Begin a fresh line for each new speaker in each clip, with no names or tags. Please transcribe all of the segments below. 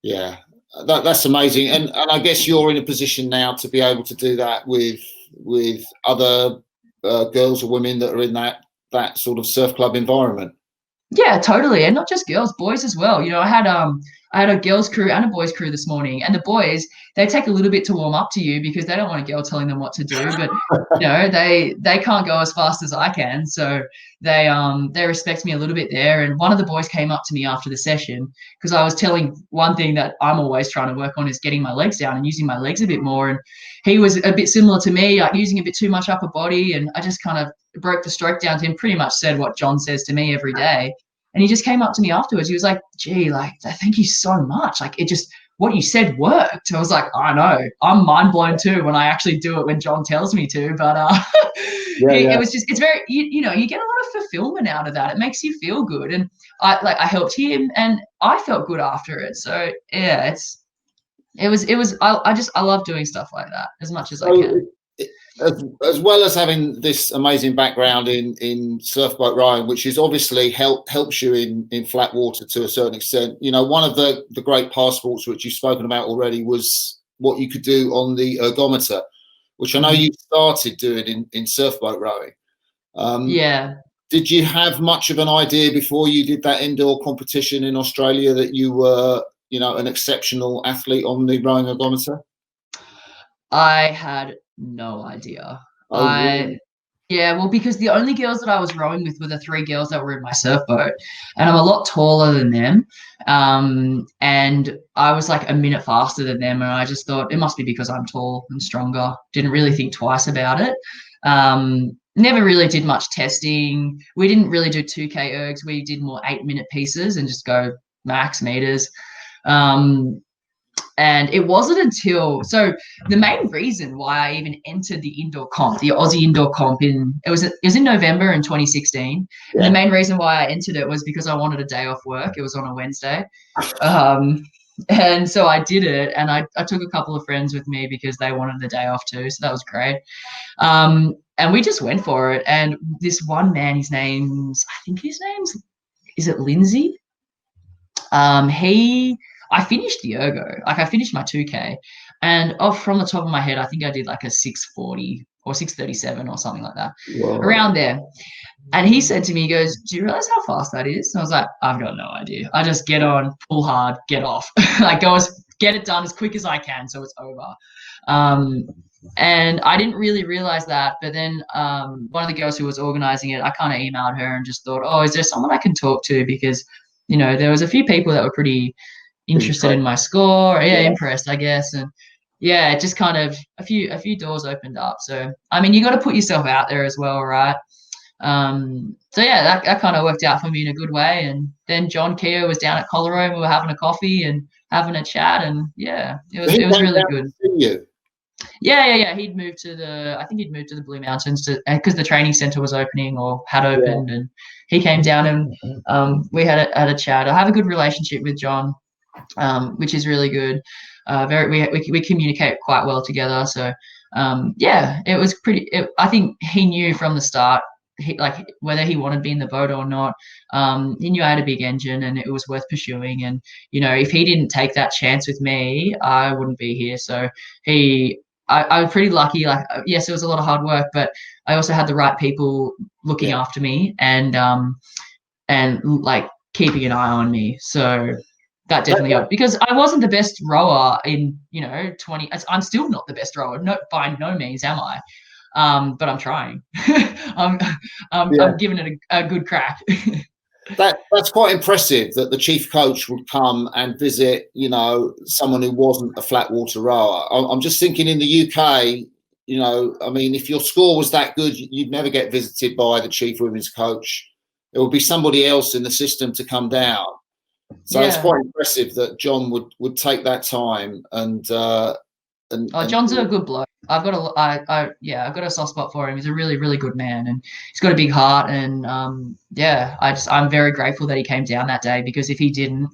Yeah, that's amazing, and I guess you're in a position now to be able to do that with other girls or women that are in that sort of surf club environment.
Yeah, totally. And not just girls, boys as well. I had a girls crew and a boys crew this morning. And the boys, they take a little bit to warm up to you because they don't want a girl telling them what to do. But they can't go as fast as I can. So they respect me a little bit there. And one of the boys came up to me after the session because I was telling one thing that I'm always trying to work on is getting my legs down and using my legs a bit more. And he was a bit similar to me, like using a bit too much upper body. And I just kind of broke the stroke down to him, pretty much said what John says to me every day. And he just came up to me afterwards. He was like, gee, like, thank you so much. Like, what you said worked. I was like, I know. I'm mind blown too when I actually do it when John tells me to. But it was just, it's very, you get a lot of fulfillment out of that. It makes you feel good. And I helped him and I felt good after it. So yeah, I love doing stuff like that as much as I can.
As well as having this amazing background in surfboat rowing, which is obviously helps you in flat water to a certain extent. One of the great passports which you've spoken about already was what you could do on the ergometer, which I know you started doing in surfboat rowing.
Yeah.
Did you have much of an idea before you did that indoor competition in Australia that you were, an exceptional athlete on the rowing ergometer?
I had no idea.
Oh, really?
Yeah, well, because the only girls that I was rowing with were the 3 girls that were in my surf boat, and I'm a lot taller than them. And I was like a minute faster than them, and I just thought it must be because I'm tall and stronger. Didn't really think twice about it. Never really did much testing. We didn't really do 2K ergs. We did more 8-minute pieces and just go max meters. And it wasn't until the main reason why I even entered the indoor comp, the Aussie indoor comp, it was in November in 2016. Yeah. And the main reason why I entered it was because I wanted a day off work. It was on a Wednesday. And so I did it, and I took a couple of friends with me because they wanted the day off too. So that was great. And we just went for it. And this one man, is it Lindsay? I finished the ergo, like I finished my 2K, and from the top of my head, I think I did like a 6:40 or 6:37 or something like that. Whoa. Around there. And he said to me, he goes, do you realize how fast that is? And I was like, I've got no idea. I just get on, pull hard, get off. Like get it done as quick as I can so it's over. And I didn't really realize that. But then one of the girls who was organizing it, I kind of emailed her and just thought, is there someone I can talk to? Because, there was a few people that were pretty interested in my score. Yeah, impressed, I guess. And yeah, just kind of a few doors opened up. So, I mean, you got to put yourself out there as well, right? So yeah, that kind of worked out for me in a good way. And then John Keogh was down at Colorado and we were having a coffee and having a chat, and yeah, it was really good. Yeah. He'd moved to the Blue Mountains because the training center was opening or had opened, and he came down and we had a chat. I have a good relationship with John, which is really good. We communicate quite well together. So it was pretty. I think he knew from the start, whether he wanted me in the boat or not. He knew I had a big engine and it was worth pursuing. And if he didn't take that chance with me, I wouldn't be here. So I was pretty lucky. Like, yes, it was a lot of hard work, but I also had the right people looking after me and like keeping an eye on me. So that definitely helped, because I wasn't the best rower in 20. I'm still not the best rower. No, by no means am I. But I'm trying. I'm giving it a good crack.
That's quite impressive that the chief coach would come and visit, someone who wasn't a flat water rower. I'm just thinking in the UK, I mean, if your score was that good, you'd never get visited by the chief women's coach. It would be somebody else in the system to come down. So it's quite impressive that John would take that time and
John's a good bloke. I've got a soft spot for him. He's a really, really good man, and he's got a big heart. And I'm very grateful that he came down that day, because if he didn't,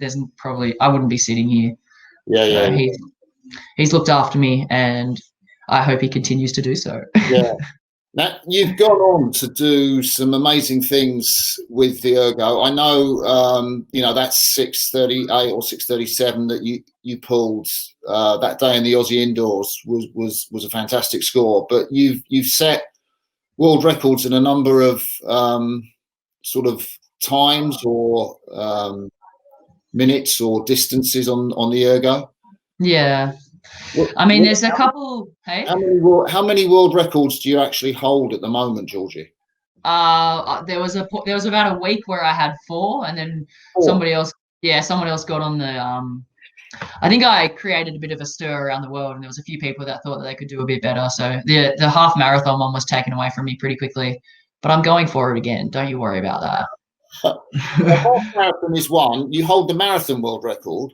I wouldn't be sitting here. He's looked after me, and I hope he continues to do so.
Now, you've gone on to do some amazing things with the ergo. I know, that's 6:38 or 6:37 that you pulled that day in the Aussie indoors was a fantastic score. But you've set world records in a number of sort of times or minutes or distances on the ergo.
Yeah. I mean, there's a couple. Hey,
how many world records do you actually hold at the moment, Georgie?
there was about a week where I had 4, and then someone else got on the. I think I created a bit of a stir around the world, and there was a few people that thought that they could do a bit better. So the half marathon one was taken away from me pretty quickly, but I'm going for it again. Don't you worry about that.
The half marathon is one. You hold the marathon world record.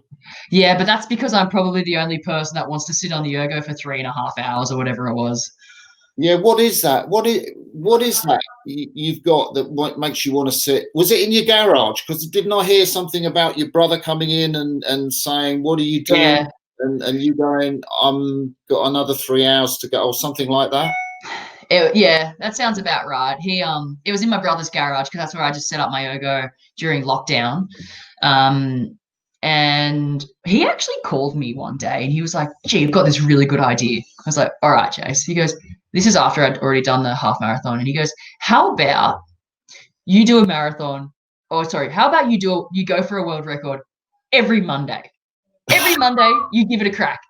Yeah, but that's because I'm probably the only person that wants to sit on the ergo for 3.5 hours or whatever it was.
Yeah, what is that? What is that you've got that makes you want to sit? Was it in your garage? Because didn't I hear something about your brother coming in and saying, "What are you doing?"
Yeah.
And you going, got another 3 hours to go," or something like that.
Yeah, that sounds about right. It was in my brother's garage because that's where I just set up my ergo during lockdown. And he actually called me one day and he was like, "Gee, I've got this really good idea." I was like, "All right, Jace." He goes, this is after I'd already done the half marathon. And he goes, "How about you do a marathon? Oh, sorry. How about you go for a world record every Monday? Every Monday, you give it a crack.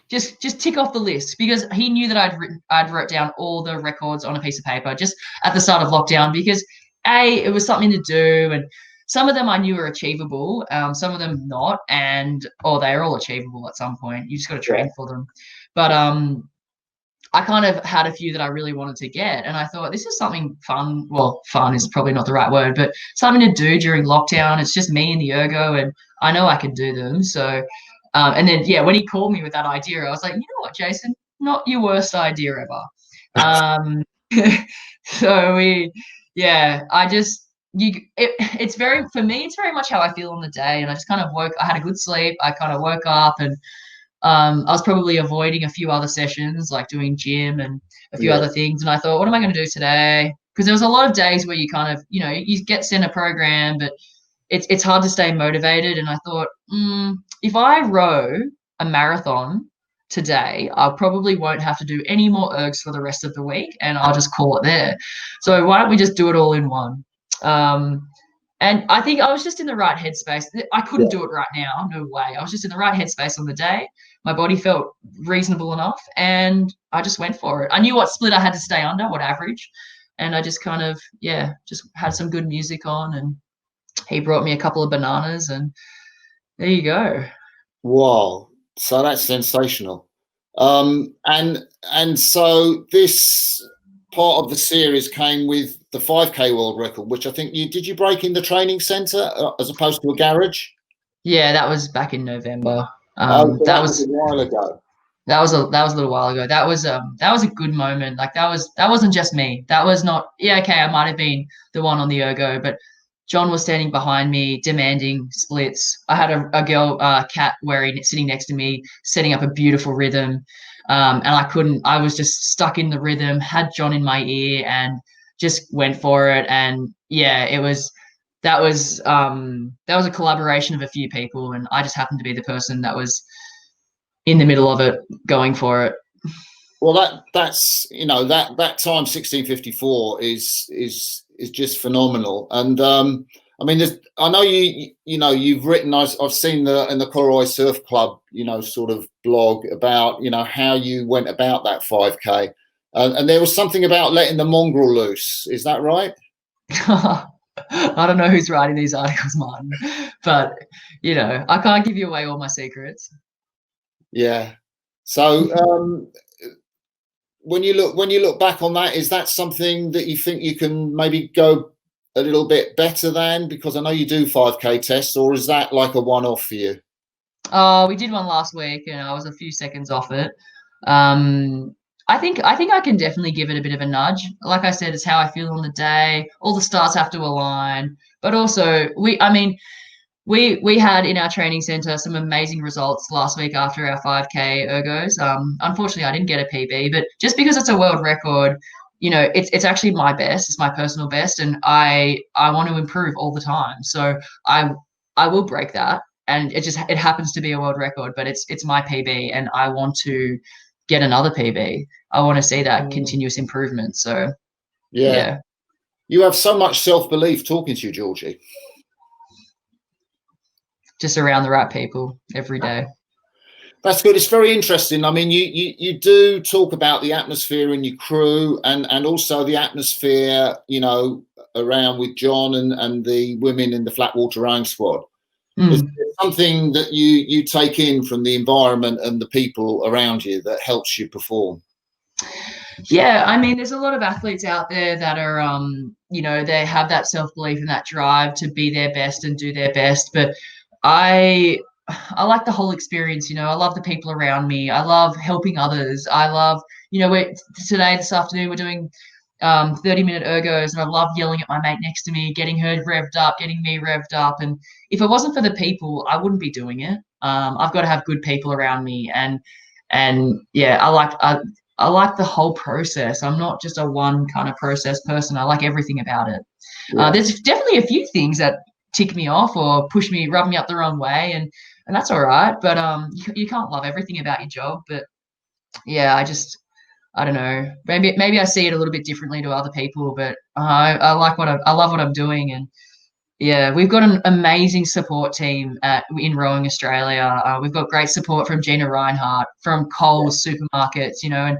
Just tick off the list," because he knew that I'd wrote down all the records on a piece of paper just at the start of lockdown because it was something to do, and some of them I knew were achievable, some of them not, or they're all achievable at some point. You just got to train for them. But I kind of had a few that I really wanted to get, and I thought this is something fun. Well, fun is probably not the right word, but something to do during lockdown. It's just me and the ergo, and I know I can do them. So, and then when he called me with that idea, I was like, you know what, Jason, not your worst idea ever. So it's very for me. It's very much how I feel on the day, and I just kind of I had a good sleep. I kind of woke up and. I was probably avoiding a few other sessions, like doing gym and a few other things. And I thought, what am I going to do today? Because there was a lot of days where you kind of, you get sent a program, but it's hard to stay motivated. And I thought, if I row a marathon today, I probably won't have to do any more ergs for the rest of the week, and I'll just call it there. So why don't we just do it all in one? And I think I was just in the right headspace. I couldn't do it right now. No way. I was just in the right headspace on the day. My body felt reasonable enough, and I just went for it. I knew what split I had to stay under, what average, and I just kind of, just had some good music on, and he brought me a couple of bananas, and there you go.
Wow. So that's sensational. And so this part of the series came with the 5K world record, which I think did you break in the training center as opposed to a garage?
Yeah, that was back in November.
That was a while ago.
That was a little while ago. That was a good moment. Like that wasn't just me. That was not okay, I might have been the one on the ergo, but John was standing behind me demanding splits. I had a girl, Kat, sitting next to me, setting up a beautiful rhythm. And I was just stuck in the rhythm, had John in my ear and just went for it. And that was a collaboration of a few people, and I just happened to be the person that was in the middle of it, going for it.
Well, that's that time 16:54 is just phenomenal, and I mean, I know you've written. I've seen in the Crossy Surf Club, sort of blog about how you went about that 5K, and there was something about letting the mongrel loose. Is that right?
I don't know who's writing these articles, Martin, but I can't give you away all my secrets.
Yeah. So when you look back on that, is that something that you think you can maybe go a little bit better than? Because I know you do 5K tests, or is that like a one-off for you?
We did one last week, and I was a few seconds off it. I think I can definitely give it a bit of a nudge. Like I said, it's how I feel on the day. All the stars have to align, but also we had in our training center some amazing results last week after our 5K ergos. Unfortunately, I didn't get a PB, but just because it's a world record, you know, it's actually my best. It's my personal best, and I want to improve all the time. So I will break that, and it happens to be a world record, but it's my PB, and I want to get another PB. I want to see that continuous improvement. So yeah.
You have so much self-belief talking to you, Georgie.
Just around the right people every day.
That's good. It's very interesting. I mean, you do talk about the atmosphere in your crew, and also the atmosphere, you know, around with John and the women in the flatwater rowing squad. Is there something that you take in from the environment and the people around you that helps you perform?
Yeah, I mean, there's a lot of athletes out there that are, you know, they have that self-belief and that drive to be their best and do their best. But I like the whole experience. You know, I love the people around me. I love helping others. I love, you know, this afternoon we're doing 30-minute ergos, and I love yelling at my mate next to me, getting her revved up, getting me revved up. And if it wasn't for the people, I wouldn't be doing it. I've got to have good people around me, and yeah, I like the whole process. I'm not just a one kind of process person. I like everything about it.
Yeah.
There's definitely a few things that tick me off or rub me up the wrong way, and that's all right. But you can't love everything about your job. But yeah, I don't know. Maybe I see it a little bit differently to other people, but I love what I'm doing. And yeah, we've got an amazing support team in Rowing Australia. We've got great support from Gina Reinhardt, from Coles supermarkets, you know, and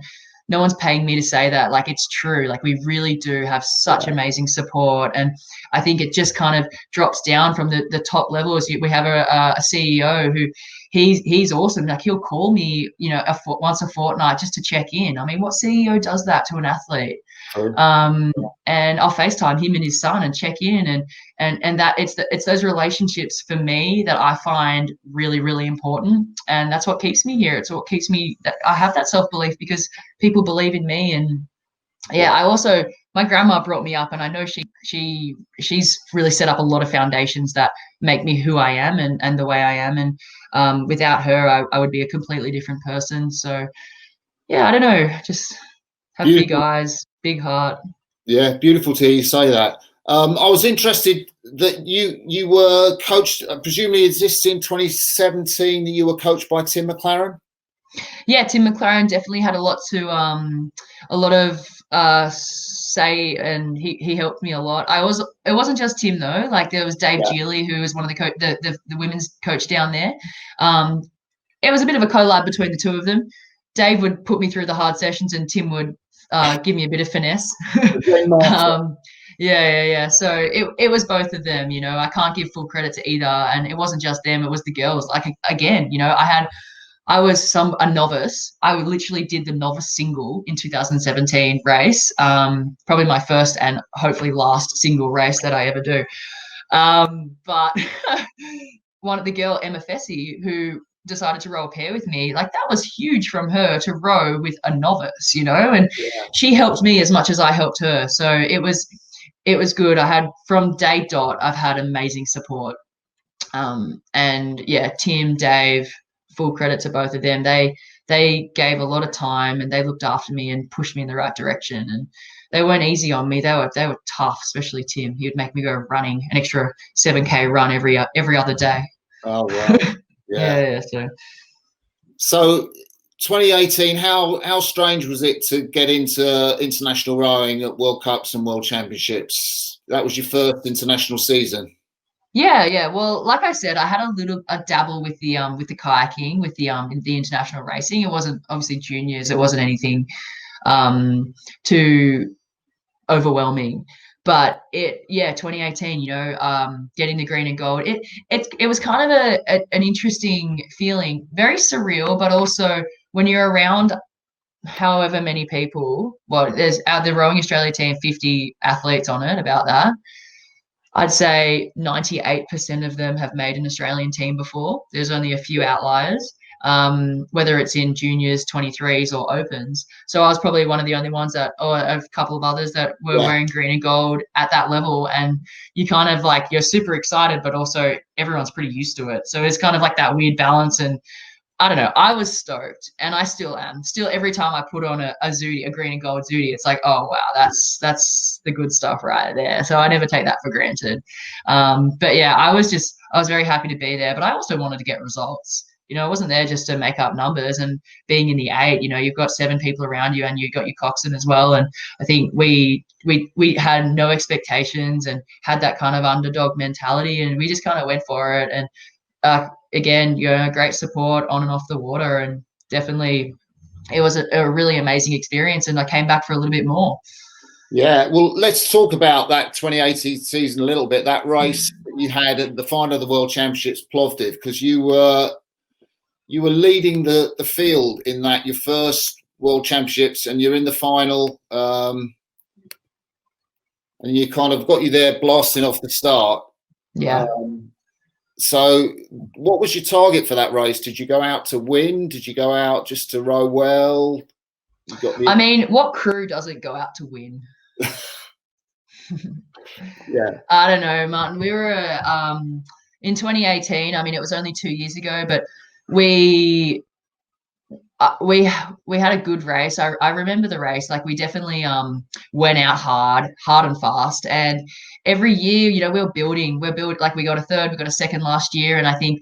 no one's paying me to say that. Like, it's true. Like, we really do have such amazing support. And I think it just kind of drops down from the top levels. We have a CEO who he's awesome. Like, he'll call me, you know, once a fortnight just to check in. I mean, what CEO does that to an athlete? And I'll FaceTime him and his son and check in, and that it's those relationships for me that I find really, really important, and that's what keeps me here. It's what keeps me, that I have that self-belief because people believe in me. And yeah, I also, my grandma brought me up, and I know she's really set up a lot of foundations that make me who I am and the way I am, and without her I would be a completely different person. So yeah, I don't know, just have big eyes, big heart.
Yeah, beautiful to hear you say that. I was interested that you were coached, presumably is this in 2017 that you were coached by Tim Mclaren?
Yeah, Tim Mclaren definitely had a lot of say, and he helped me a lot. It wasn't just Tim though. Like, there was Dave Geely, who was one of the women's coach down there. It was a bit of a collab between the two of them. Dave would put me through the hard sessions, and Tim would give me a bit of finesse. Yeah. So it was both of them, you know. I can't give full credit to either, and it wasn't just them, it was the girls. Like, again, you know, I was a novice. I literally did the novice single in 2017 race, probably my first and hopefully last single race that I ever do. But one of the girl, Emma Fessy, who decided to row a pair with me, like, that was huge from her to row with a novice, you know, and she helped me as much as I helped her. So it was good. I had, from day dot, I've had amazing support. And yeah, Tim, Dave, full credit to both of them. They gave a lot of time, and they looked after me and pushed me in the right direction. And they weren't easy on me. They were tough, especially Tim. He would make me go running an extra 7K run every other day.
Oh wow.
Yeah.
So 2018, how strange was it to get into international rowing at World Cups and World Championships? That was your first international season.
Yeah. Well, like I said, I had a dabble with the kayaking, with the international racing. It wasn't obviously juniors. It wasn't anything too overwhelming. But 2018, you know, getting the green and gold, it was kind of an interesting feeling, very surreal, but also when you're around however many people, well, there's the Rowing Australia team, 50 athletes on it, about that. I'd say 98% of them have made an Australian team before. There's only a few outliers, whether it's in juniors, 23s, or opens. So I was probably one of the only ones or a couple of others that were wearing green and gold at that level. And you kind of, like, you're super excited, but also everyone's pretty used to it. So it's kind of like that weird balance. And I don't know. I was stoked, and I still am. Still, every time I put on a Zudi, a green and gold Zudi, it's like, oh wow, that's the good stuff right there. So I never take that for granted. But yeah, I was very happy to be there, but I also wanted to get results. You know, I wasn't there just to make up numbers. And being in the 8, you know, you've got 7 people around you, and you've got your coxswain as well. And I think we had no expectations and had that kind of underdog mentality, and we just kind of went for it. And again, you know, great support on and off the water, and definitely it was a really amazing experience, and I came back for a little bit more.
Yeah, well, let's talk about that 2018 season a little bit. That race that you had at the final of the World Championships, Plovdiv, because you were leading the field in that, your first World Championships, and you're in the final, and you kind of got you there blasting off the start.
Yeah.
So what was your target for that race? Did you go out to win? Did you go out just to row well?
I mean, what crew doesn't go out to win?
Yeah.
I don't know, Martin. We were in 2018. I mean, it was only 2 years ago, but we had a good race. I remember the race. Like, we definitely went out hard and fast. And every year, you know, we're building. Like, we got a third, we got a second last year, and I think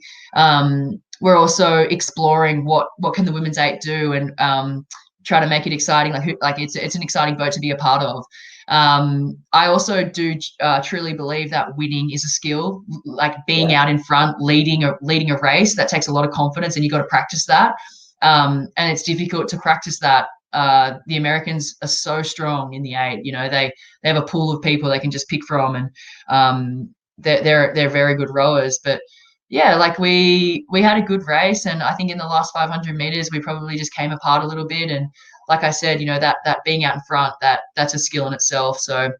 we're also exploring what can the women's 8 do, and try to make it exciting. Like it's an exciting boat to be a part of. I also do truly believe that winning is a skill. Like, being out in front, leading a race, that takes a lot of confidence, and you got to practice that. And it's difficult to practice that. The Americans are so strong in the 8. You know, they have a pool of people they can just pick from, and they're very good rowers. But yeah, like, we had a good race, and I think in the last 500 meters we probably just came apart a little bit. And like I said, you know, that being out in front, that's a skill in itself. So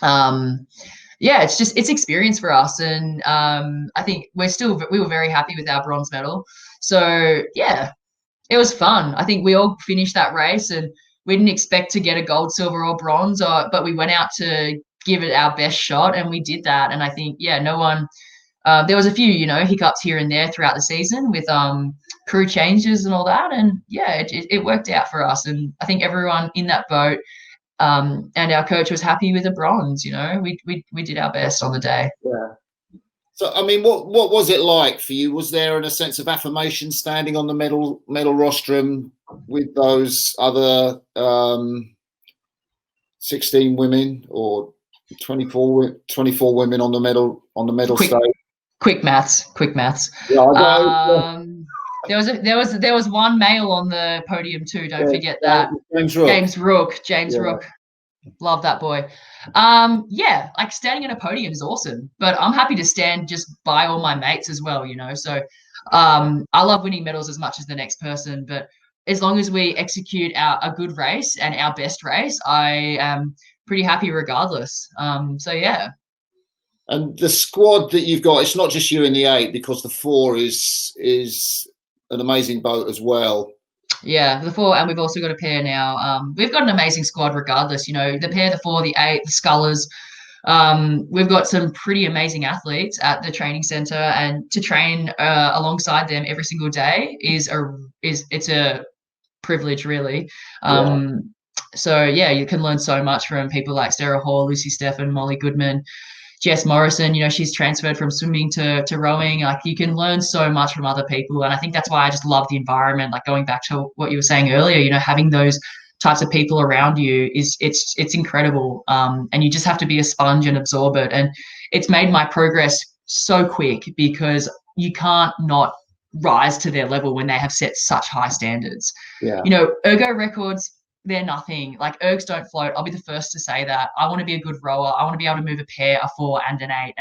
yeah, it's experience for us, and I think we were very happy with our bronze medal. So yeah, it was fun. I think we all finished that race, and we didn't expect to get a gold, silver, or bronze, but we went out to give it our best shot, and we did that. And I think, yeah, no one. There was a few, you know, hiccups here and there throughout the season with crew changes and all that, and yeah, it worked out for us. And I think everyone in that boat and our coach was happy with the bronze. You know, we did our best on the day.
Yeah. So, I mean, what was it like for you? Was there a sense of affirmation standing on the medal rostrum with those other 16 women or 24 women on the medal stage?
Quick maths.
Yeah, I know.
There was one male on the podium too. Don't forget that. James Rook. Love that boy. Yeah, like, standing at a podium is awesome, but I'm happy to stand just by all my mates as well, you know. So I love winning medals as much as the next person, but as long as we execute a good race and our best race, I am pretty happy regardless. So yeah.
And the squad that you've got, it's not just you in the 8, because the 4 is an amazing boat as well.
Yeah, the 4, and we've also got a pair now. We've got an amazing squad regardless. You know, the pair, the 4, the 8, the scullers. We've got some pretty amazing athletes at the training center, and to train alongside them every single day is a privilege, really. So yeah, you can learn so much from people like Sarah Hall, Lucy Steffen, Molly Goodman, Jess Morrison. You know, she's transferred from swimming to rowing. Like, you can learn so much from other people, and I think that's why I just love the environment. Like, going back to what you were saying earlier, you know, having those types of people around you it's incredible. And you just have to be a sponge and absorb it. And it's made my progress so quick, because you can't not rise to their level when they have set such high standards.
Yeah.
You know, ergo records, they're nothing. Like, ergs don't float. I'll be the first to say that. I want to be a good rower. I want to be able to move a pair, a 4, and an 8,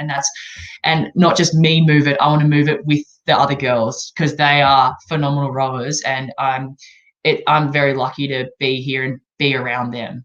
and not just me move it. I want to move it with the other girls, because they are phenomenal rowers, and I'm very lucky to be here and be around them.